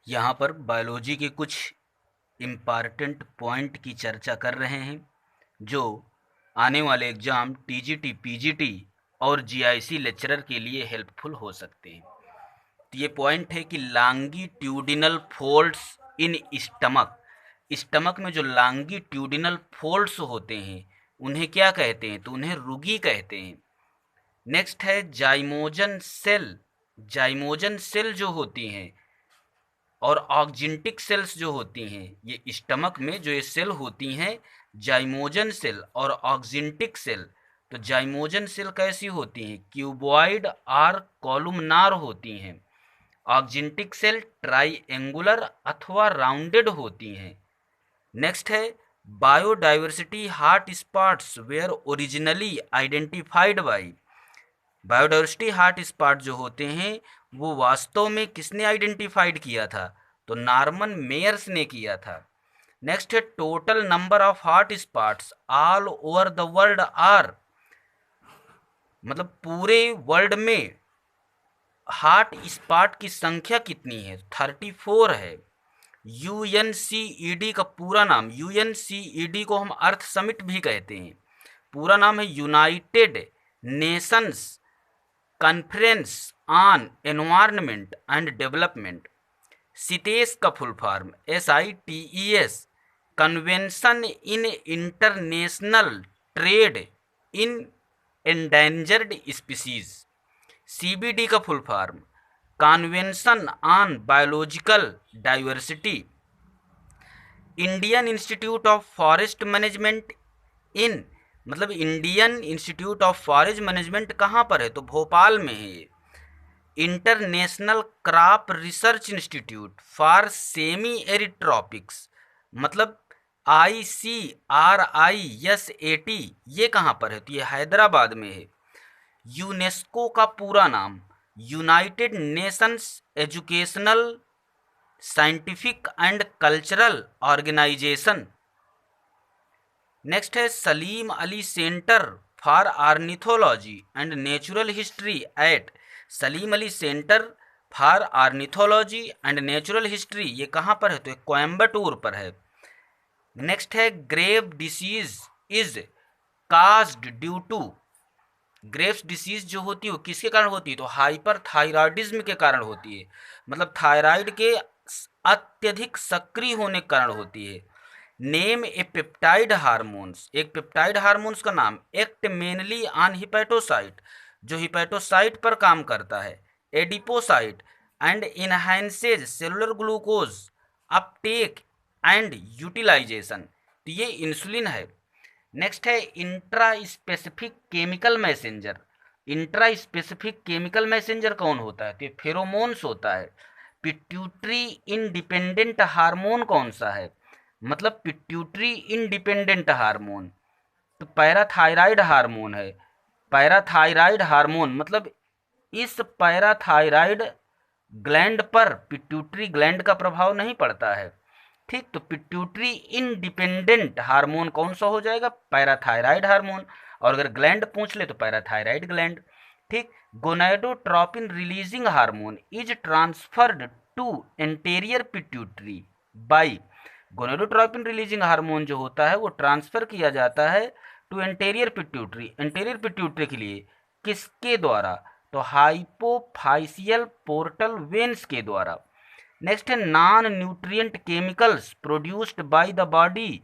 यहाँ पर बायोलॉजी के कुछ इम्पॉर्टेंट पॉइंट की चर्चा कर रहे हैं जो आने वाले एग्ज़ाम टीजीटी, पीजीटी और जीआईसी लेक्चरर के लिए हेल्पफुल हो सकते हैं। तो ये पॉइंट है कि longitudinal folds in stomach. Stomach में जो लॉन्गिट्यूडिनल फोल्ड्स होते हैं उन्हें क्या कहते हैं? तो उन्हें रुगी कहते हैं। नेक्स्ट है जाइमोजन सेल। जाइमोजन सेल जो होती हैं और ऑक्जिंटिक सेल्स जो होती हैं, ये स्टमक में जो ये सेल होती हैं, जाइमोजन सेल और ऑक्जिंटिक सेल। तो जाइमोजन सेल कैसी होती हैं? क्यूबॉइड और कॉलुमनार होती हैं। ऑक्जिंटिक सेल ट्राइएंगुलर अथवा राउंडेड होती हैं। नेक्स्ट है biodiversity hot spots were originally identified by. Biodiversity hot spot जो होते हैं वो वास्तव में किसने आइडेंटिफाइड किया था? तो नॉर्मन मेयर्स ने किया था। नेक्स्ट है total number of hot spots all over the world are, मतलब पूरे वर्ल्ड में हॉट स्पॉट की संख्या कितनी है? 34 है। यूएनसीईडी का पूरा नाम, यूएनसीईडी को हम अर्थ समिट भी कहते हैं, पूरा नाम है United Nations conference on environment and development. CITES का full form SITES, convention in international trade in endangered species. CBD का full form convention on biological diversity. Indian institute of forest management in, मतलब Indian institute of forest management कहाँ पर है? तो भोपाल में है ये। International crop research institute for semi arid tropics, मतलब ICRISAT, ये कहाँ पर है? तो ये हैदराबाद में है। यूनेस्को का पूरा नाम United Nations educational scientific and cultural organisation. Next है Salim Ali centre for ornithology and natural history at. Salim Ali centre for ornithology and natural history, ये कहाँ पर है? तो कोयम्बटूर पर है। नेक्स्ट है Grave disease is caused due to. Graves disease जो होती है वो किसके कारण होती है? तो हाइपरथायराइडिज्म के कारण होती है, मतलब थायराइड के अत्यधिक सक्रिय होने के कारण होती है। नेम ए पेप्टाइड हार्मोन्स, एक पेप्टाइड हार्मोन्स का नाम। एक्ट मेनली ऑन हिपैटोसाइट, जो हिपैटोसाइट पर काम करता है। Adipocyte and enhances cellular glucose uptake and utilisation. तो ये इंसुलिन है। नेक्स्ट है intra specific chemical messenger. Intra specific chemical messenger कौन होता है? तो फेरोमोन्स होता है। पिट्यूटरी इंडिपेंडेंट हार्मोन कौन सा है? मतलब पिट्यूटरी इंडिपेंडेंट हार्मोन तो पैराथायराइड हार्मोन है। पैराथायराइड हार्मोन मतलब इस पैराथायराइड ग्लैंड पर पिट्यूटरी ग्लैंड का प्रभाव नहीं पड़ता है। ठीक, तो पिट्यूटरी इंडिपेंडेंट हार्मोन कौन सा हो जाएगा? Parathyroid hormone. और अगर ग्लैंड पूछ ले तो पैराथायराइड ग्लैंड। ठीक, gonadotropin releasing hormone is transferred to anterior pituitary by. Gonadotropin releasing hormone जो होता है वो ट्रांसफर किया जाता है to anterior pituitary, anterior pituitary के लिए। किसके द्वारा? तो हाइपोफाइसियल पोर्टल वेन्स के द्वारा। नेक्स्ट है non nutrient chemicals produced by the body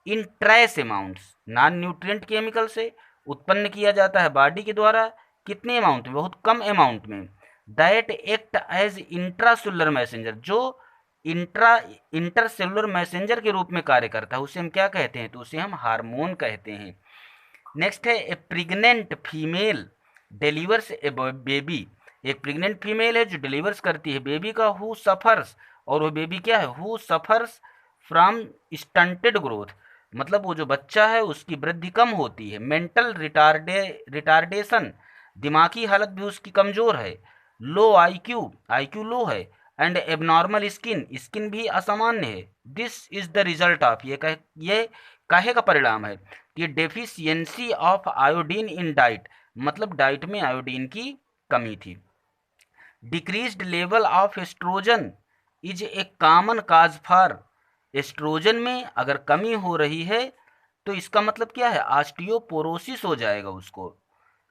in trace amounts. Non nutrient chemical से उत्पन्न किया जाता है बॉडी के द्वारा, कितने अमाउंट में? बहुत कम अमाउंट में। That act as intracellular messenger, जो इंटरसेलुलर मैसेंजर के रूप में कार्य करता है, उसे हम क्या कहते हैं? तो उसे हम हार्मोन कहते हैं। नेक्स्ट है ए प्रेग्नेंट फीमेल डिलीवर्स ए बेबी। एक प्रेग्नेंट फीमेल है जो डिलीवर्स करती है बेबी का, हु सफर्स, और वो बेबी क्या है? Who suffers from stunted growth, मतलब वो जो बच्चा है उसकी वृद्धि कम होती है। मेंटल रिटार्डेशन, दिमागी हालत भी उसकी कमजोर है। लो आईक्यू, आईक्यू लो है। एंड एबनॉर्मल स्किन, स्किन भी असामान्य है। This is the result of, ये काहे का परिणाम है? ये deficiency of iodine in diet, मतलब डाइट में आयोडीन की कमी थी। Decreased level of estrogen is a common cause for estrogen में अगर कमी हो रही है तो इसका मतलब क्या है, ऑस्टियोपोरोसिस हो जाएगा उसको।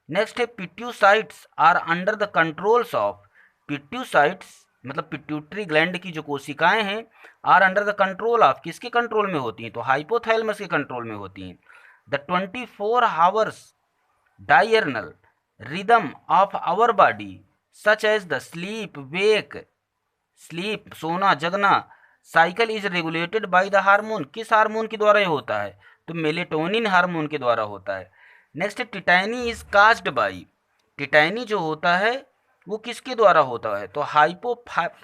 नेक्स्ट है pituicytes are under the controls of, pituicytes मतलब पिट्यूटरी ग्लैंड की जो कोशिकाएं हैं, are under the control of, किसके कंट्रोल में होती हैं, तो हाइपोथैलेमस के कंट्रोल में होती हैं। The 24 hours diurnal rhythm of our body such as the sleep wake, sleep सोना जगना cycle is regulated by the hormone, किस हार्मोन के द्वारा ये होता है, तो मेलेटोनिन हार्मोन के द्वारा होता है। नेक्स्ट टिटैनी इज कास्ड बाई, टिटैनी जो होता है वो किसके द्वारा होता है, तो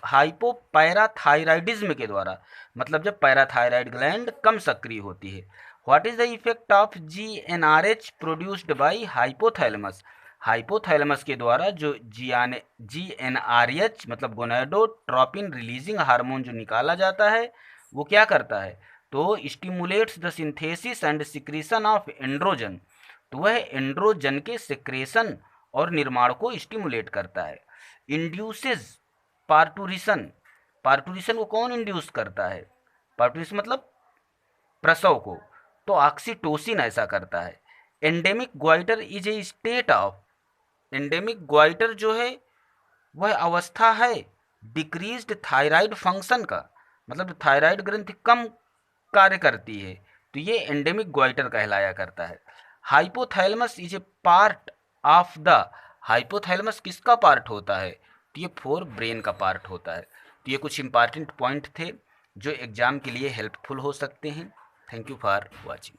हाइपोपैराथायराइडिज्म के द्वारा, मतलब जब पैराथायराइड ग्लैंड कम सक्रिय होती है। What is the effect of GnRH produced by hypothalamus, hypothalamus के द्वारा जो GnRH मतलब गोनाडोट्रोपिन रिलीजिंग हार्मोन जो निकाला जाता है वो क्या करता है, तो stimulates the synthesis and secretion of androgen, तो वह एंड्रोजन के सिक्रेशन और निर्माण को स्टिमुलेट करता है। इंड्यूसेस पार्टूरिशन, पार्टूरिशन को कौन इंड्यूस करता है, पार्टूरिशन मतलब प्रसव को, तो ऑक्सीटोसिन ऐसा करता है। Endemic goitre is a state of, endemic goitre जो है वह अवस्था है डिक्रीज्ड थायराइड फंक्शन का, मतलब थायराइड ग्रंथि कम कार्य करती है, तो ये एंडेमिक ग्वाइटर कहलाया करता है। Hypothalamus is a part of the, hypothalamus किसका पार्ट होता है, तो ये फोर ब्रेन का पार्ट होता है। तो ये कुछ इंपॉर्टेंट पॉइंट थे जो एग्जाम के लिए हेल्पफुल हो सकते हैं। Thank you for watching.